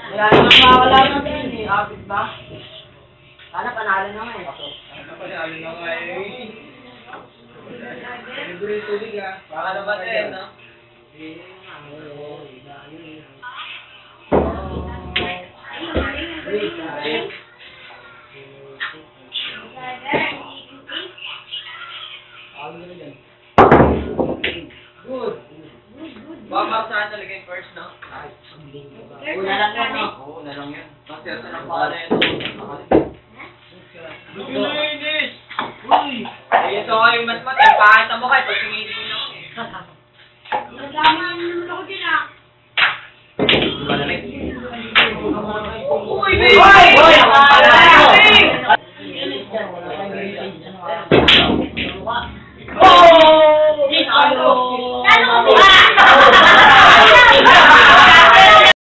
Wala naman mawala ng din eh. Apit ba? Sana panalo na nga eh. Sana panalo na nga eh. Libre yung tubig ah. Baka naman eh, no? Good. Baka saan talaga yung first, no? Una lang yan, no? Oo, una lang yan. Kasi ito lang pala yun. Lugi na yun, Inis! Uy! Eh, ito nga yung mas matay. Pakita mo kayo pag tumingin ako eh. Naglaman naman ako din ah. Malamig. Uy, babe! Uy! Uy! Oh!